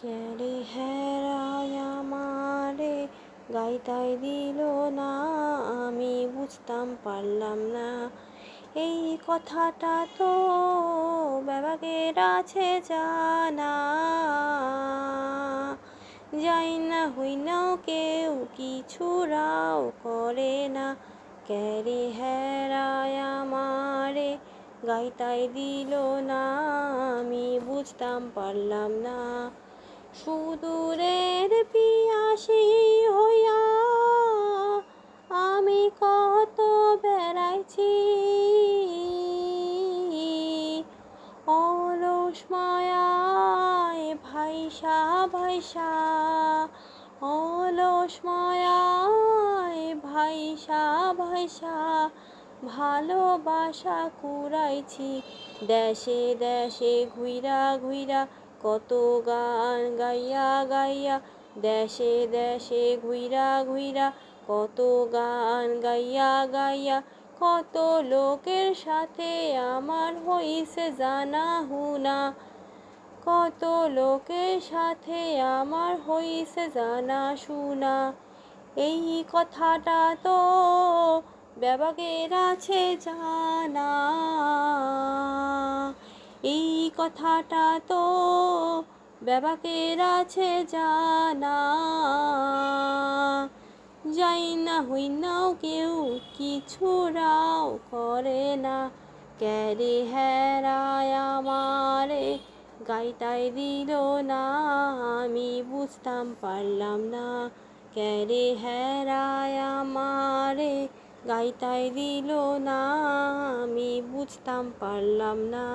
ক্যারে হেরায় আমারে গাইতাই দিল না, আমি বুঝতাম পারলাম না। এই কথাটা তো ব্যাপকের আছে জানা, যাই না হই নাও কেউ কিছু রাও করে না। ক্যারে হেরায় আমারে গাইতাই দিল না, আমি বুঝতাম পারলাম না। সুদূরের পিয়াসী হইয়া আমি কত বেড়াইছি, অলস মায়ায় ভাইসা ভাইসা, অলস মায়ায় ভাইসা ভাইসা, ভালোবাসা কুড়াইছি। দেশে দেশে ঘুইরা ঘুইরা কত গান গাইয়া গাইয়া, দেশে দেশে ঘুইরা ঘুইরা কত গান গাইয়া গাইয়া, কত লোকের সাথে আমার হইছে জানা হুনা, কত লোকের সাথে আমার হইছে জানা শুনা। এই কথাটা তো ব্যাপকের আছে জানা, এই কথাটা তো ব্যাপকের আছে জানা, যাই না হই নাও কেউ কিছু রাও করে না। ক্যারে হেরায় আমারে গাইতাই দিল না, আমি বুঝতাম পারলাম না। ক্যারে হেরায় আমারে গাইতাই দিল না, আমি বুঝতাম পারলাম না।